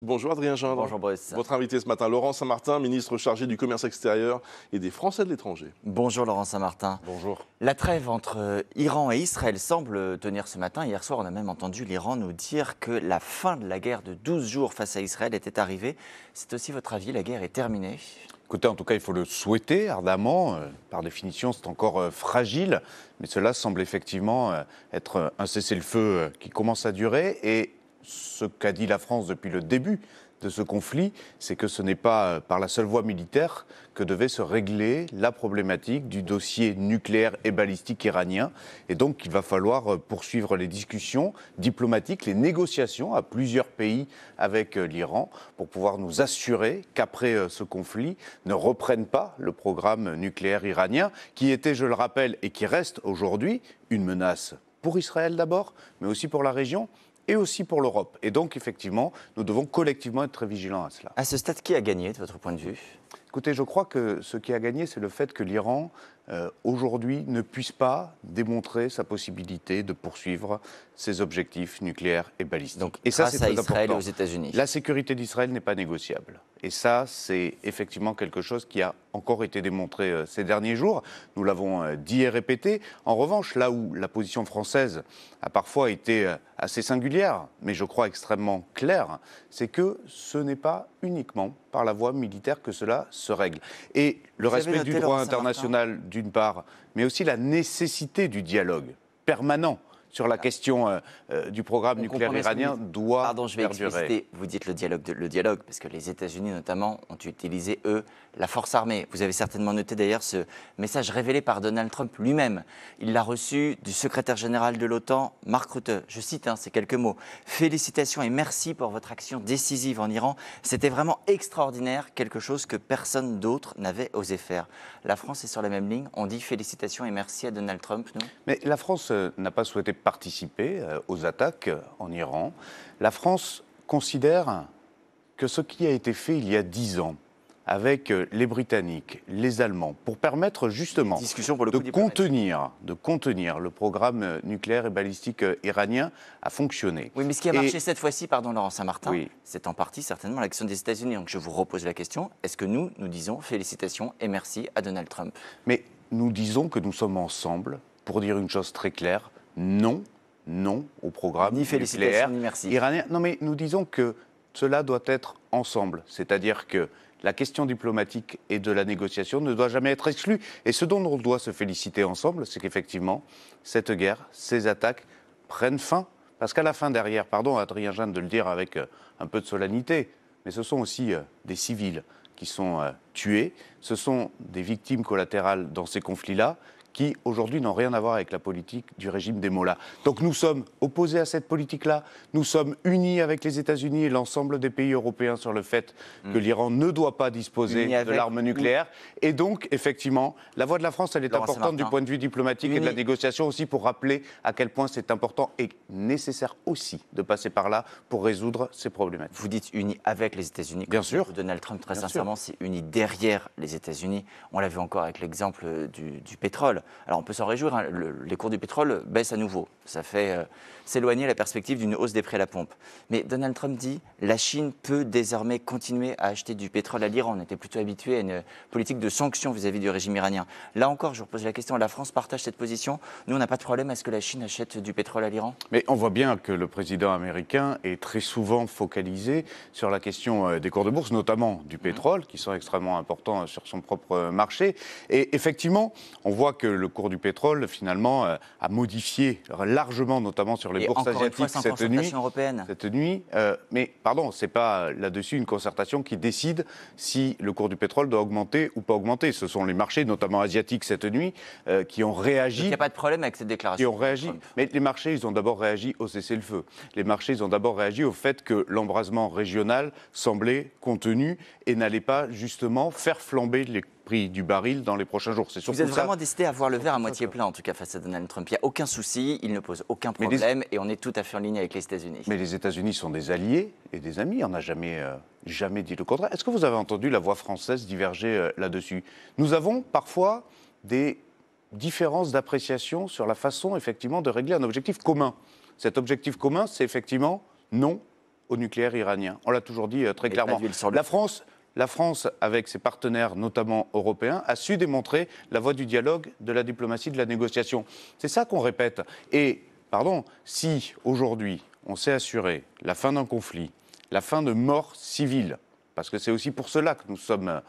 Bonjour Adrien Gindre. Bonjour Brice. Votre invité ce matin, Laurent Saint-Martin, ministre chargé du commerce extérieur et des Français de l'étranger. Bonjour Laurent Saint-Martin. Bonjour. La trêve entre Iran et Israël semble tenir ce matin. Hier soir, on a même entendu l'Iran nous dire que la fin de la guerre de 12 jours face à Israël était arrivée. C'est aussi votre avis, la guerre est terminée? Écoutez, en tout cas, il faut le souhaiter ardemment. Par définition, c'est encore fragile, mais cela semble effectivement être un cessez-le-feu qui commence à durer. Et ce qu'a dit la France depuis le début de ce conflit, c'est que ce n'est pas par la seule voie militaire que devait se régler la problématique du dossier nucléaire et balistique iranien. Et donc, il va falloir poursuivre les discussions diplomatiques, les négociations à plusieurs pays avec l'Iran pour pouvoir nous assurer qu'après ce conflit ne reprenne pas le programme nucléaire iranien, qui était, je le rappelle, et qui reste aujourd'hui une menace pour Israël d'abord, mais aussi pour la région et aussi pour l'Europe. Et donc, effectivement, nous devons collectivement être très vigilants à cela. À ce stade, qui a gagné, de votre point de vue? Écoutez, je crois que ce qui a gagné, c'est le fait que l'Iran, aujourd'hui, ne puisse pas démontrer sa possibilité de poursuivre ses objectifs nucléaires et balistiques. Donc, et ça, grâce c'est à très Israël important. et aux États-Unis. La sécurité d'Israël n'est pas négociable. Et ça, c'est effectivement quelque chose qui a encore été démontré ces derniers jours. Nous l'avons dit et répété. En revanche, là où la position française a parfois été assez singulière, mais je crois extrêmement claire, c'est que ce n'est pas uniquement par la voie militaire que cela se règle. Et le respect du droit international, d'une part, mais aussi la nécessité du dialogue permanent sur la question du programme nucléaire iranien doit Pardon, je vais perdurer. expliciter. Vous dites le dialogue, parce que les États-Unis notamment ont utilisé, eux, la force armée. Vous avez certainement noté d'ailleurs ce message révélé par Donald Trump lui-même. Il l'a reçu du secrétaire général de l'OTAN, Mark Rutte. Je cite ces quelques mots. « Félicitations et merci pour votre action décisive en Iran. C'était vraiment extraordinaire, quelque chose que personne d'autre n'avait osé faire. » La France est sur la même ligne. On dit félicitations et merci à Donald Trump, nous? Mais la France n'a pas souhaité participer aux attaques en Iran. La France considère que ce qui a été fait il y a 10 ans avec les Britanniques, les Allemands, pour permettre justement de contenir le programme nucléaire et balistique iranien a fonctionné. Oui, mais ce qui a marché cette fois-ci, pardon Laurent Saint-Martin, oui, c'est en partie certainement l'action des États-Unis. Donc je vous repose la question, est-ce que nous disons félicitations et merci à Donald Trump? Mais nous disons que nous sommes ensemble pour dire une chose très claire, non au programme nucléaire ni merci. iranien. Non, mais nous disons que cela doit être ensemble, c'est-à-dire que la question diplomatique et de la négociation ne doit jamais être exclue. Et ce dont on doit se féliciter ensemble, c'est qu'effectivement, cette guerre, ces attaques prennent fin. Parce qu'à la fin derrière, pardon Adrien Gindre de le dire avec un peu de solennité, mais ce sont aussi des civils qui sont tués, ce sont des victimes collatérales dans ces conflits-là, qui aujourd'hui n'ont rien à voir avec la politique du régime des Mollahs. Donc nous sommes opposés à cette politique-là, nous sommes unis avec les États-Unis et l'ensemble des pays européens sur le fait que l'Iran ne doit pas disposer de l'arme nucléaire. Et donc, effectivement, la voix de la France, elle est importante du point de vue diplomatique et de la négociation aussi pour rappeler à quel point c'est important et nécessaire aussi de passer par là pour résoudre ces problématiques. Vous dites unis avec les États-Unis. Bien sûr. Donald Trump, très sincèrement, c'est uni derrière les États-Unis. On l'a vu encore avec l'exemple du pétrole. Alors on peut s'en réjouir, hein, les cours du pétrole baissent à nouveau. Ça fait s'éloigner la perspective d'une hausse des prix à la pompe. Mais Donald Trump dit la Chine peut désormais continuer à acheter du pétrole à l'Iran. On était plutôt habitué à une politique de sanctions vis-à-vis du régime iranien. Là encore, je vous repose la question, la France partage cette position. Nous, on n'a pas de problème à ce que la Chine achète du pétrole à l'Iran? Mais on voit bien que le président américain est très souvent focalisé sur la question des cours de bourse, notamment du pétrole, qui sont extrêmement importants sur son propre marché. Et effectivement, on voit que le cours du pétrole, finalement, a modifié largement, notamment sur les bourses asiatiques cette nuit. Mais pardon, c'est pas là-dessus une concertation qui décide si le cours du pétrole doit augmenter ou pas augmenter. Ce sont les marchés, notamment asiatiques cette nuit, qui ont réagi. Il n'y a pas de problème avec cette déclaration. Qui ont réagi. Mais les marchés, ils ont d'abord réagi au cessez-le-feu. Les marchés, ils ont d'abord réagi au fait que l'embrasement régional semblait contenu et n'allait pas justement faire flamber les prix du baril dans les prochains jours. C'est Vous êtes vraiment décidé à voir le verre à moitié plein, en tout cas, face à Donald Trump. Il n'y a aucun souci, il ne pose aucun problème et on est tout à fait en ligne avec les États-Unis. Mais les États-Unis sont des alliés et des amis. On n'a jamais dit le contraire. Est-ce que vous avez entendu la voix française diverger là-dessus? Nous avons parfois des différences d'appréciation sur la façon, effectivement, de régler un objectif commun. Cet objectif commun, c'est effectivement non au nucléaire iranien. On l'a toujours dit très clairement. pas d'huile sur le La France, avec ses partenaires, notamment européens, a su démontrer la voie du dialogue, de la diplomatie, de la négociation. C'est ça qu'on répète. Et, si aujourd'hui on s'est assuré la fin d'un conflit, la fin de morts civiles, parce que c'est aussi pour cela que nous sommes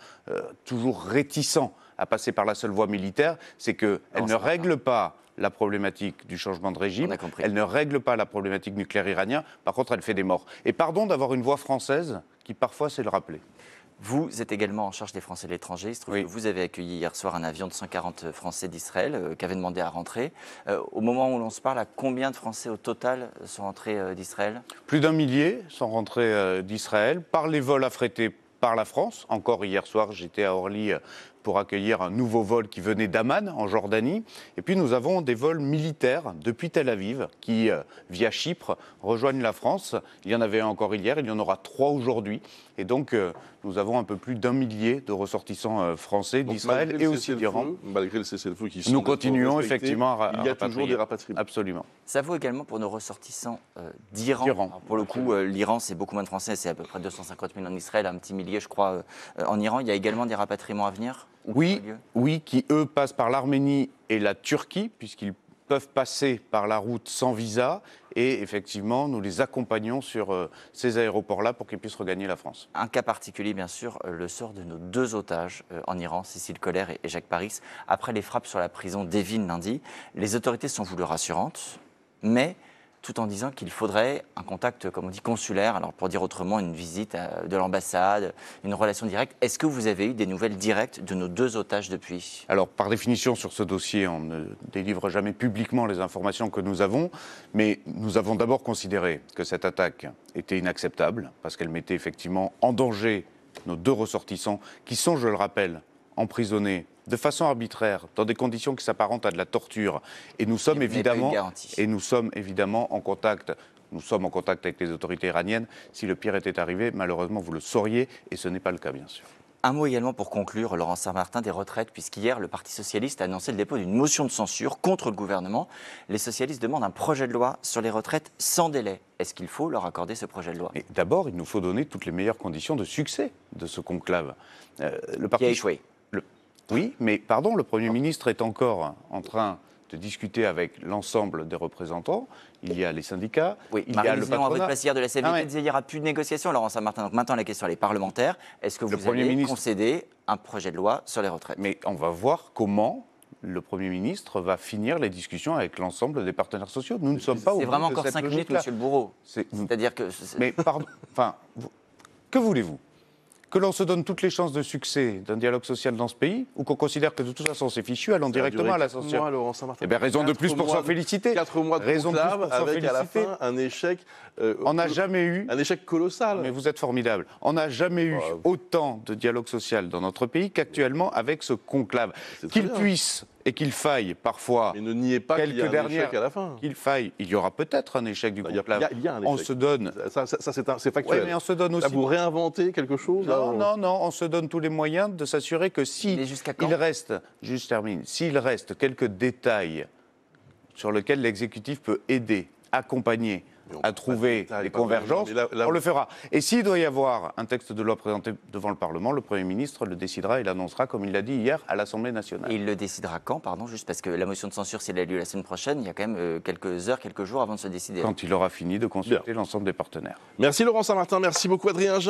toujours réticents à passer par la seule voie militaire, c'est qu'elle ne règle pas la problématique du changement de régime, elle ne règle pas la problématique nucléaire iranien, par contre elle fait des morts. Et pardon d'avoir une voix française qui parfois sait le rappeler. Vous êtes également en charge des Français de l'étranger. Il se trouve que vous avez accueilli hier soir un avion de 140 Français d'Israël qui avait demandé à rentrer. Au moment où l'on se parle, à combien de Français au total sont rentrés d'Israël ? Plus d'1 millier sont rentrés d'Israël par les vols affrétés par la France. Encore hier soir, j'étais à Orly pour accueillir un nouveau vol qui venait d'Amman, en Jordanie. Et puis nous avons des vols militaires depuis Tel Aviv qui, via Chypre, rejoignent la France. Il y en avait un encore hier, il y en aura 3 aujourd'hui. Et donc nous avons un peu plus d'1 millier de ressortissants français d'Israël et aussi d'Iran. Malgré le cessez-le-feu qui sont nous continuons effectivement à il y a toujours des rapatriements. Absolument. Ça vaut également pour nos ressortissants d'Iran. Alors, pour le coup, l'Iran, c'est beaucoup moins de Français, c'est à peu près 250 000 en Israël, un petit millier, je crois, en Iran. Il y a également des rapatriements à venir ? Oui, qui eux passent par l'Arménie et la Turquie, puisqu'ils peuvent passer par la route sans visa. Et effectivement, nous les accompagnons sur ces aéroports-là pour qu'ils puissent regagner la France. Un cas particulier, bien sûr, le sort de nos 2 otages en Iran, Cécile Kohler et Jacques Paris. Après les frappes sur la prison d'Evin lundi, les autorités sont voulues rassurantes, mais tout en disant qu'il faudrait un contact, comme on dit, consulaire, alors pour dire autrement, une visite de l'ambassade, une relation directe. Est-ce que vous avez eu des nouvelles directes de nos 2 otages depuis ? Alors, par définition, sur ce dossier, on ne délivre jamais publiquement les informations que nous avons, mais nous avons d'abord considéré que cette attaque était inacceptable, parce qu'elle mettait effectivement en danger nos 2 ressortissants, qui sont, je le rappelle, emprisonnés de façon arbitraire, dans des conditions qui s'apparentent à de la torture. Et nous sommes évidemment en contact. Nous sommes en contact avec les autorités iraniennes. Si le pire était arrivé, malheureusement, vous le sauriez, et ce n'est pas le cas, bien sûr. Un mot également pour conclure, Laurent Saint-Martin, des retraites, puisqu'hier, le Parti socialiste a annoncé le dépôt d'une motion de censure contre le gouvernement. Les socialistes demandent un projet de loi sur les retraites sans délai. Est-ce qu'il faut leur accorder ce projet de loi ? D'abord, il nous faut donner toutes les meilleures conditions de succès de ce conclave. Qui a échoué. Oui, mais le Premier ministre est encore en train de discuter avec l'ensemble des représentants. Il y a les syndicats, il y a le patronat. Votre place hier de la CFDT disait qu'il n'y aura plus de négociations, Laurent Saint-Martin. Donc maintenant, la question elle est parlementaire. Est-ce que vous allez concéder un projet de loi sur les retraites ? Mais on va voir comment le Premier ministre va finir les discussions avec l'ensemble des partenaires sociaux. Nous ne sommes pas au bout de cette logique-là. C'est vraiment encore 5 minutes, monsieur le bourreau. C'est-à-dire que... Mais pardon, que voulez-vous ? Que l'on se donne toutes les chances de succès d'un dialogue social dans ce pays, ou qu'on considère que de toute façon c'est fichu, allons directement à la censure. Eh bien, raison de plus pour s'en féliciter. 4 mois de conclave avec à la fin un échec. On n'a jamais eu un échec colossal. Mais vous êtes formidable. On n'a jamais eu autant de dialogue social dans notre pays qu'actuellement avec ce conclave. Qu'il puisse et qu'il faille parfois. Mais ne niez pas qu'il y a un échec à la fin. Qu'il faille, il y aura peut-être un échec du conclave. Il y a un échec. On se donne. Ça c'est factuel. Oui, mais on se donne aussi. Là, vous réinventez quelque chose. Non, on se donne tous les moyens de s'assurer que s'il reste, s'il reste quelques détails sur lesquels l'exécutif peut aider, accompagner, à trouver des convergences, on le fera. Et s'il doit y avoir un texte de loi présenté devant le Parlement, le Premier ministre le décidera et l'annoncera, comme il l'a dit hier, à l'Assemblée nationale. Et il le décidera quand, pardon, juste parce que la motion de censure, si elle a lieu la semaine prochaine, il y a quand même quelques heures, quelques jours avant de se décider. Quand il aura fini de consulter l'ensemble des partenaires. Merci Laurent Saint-Martin, merci beaucoup Adrien Gin.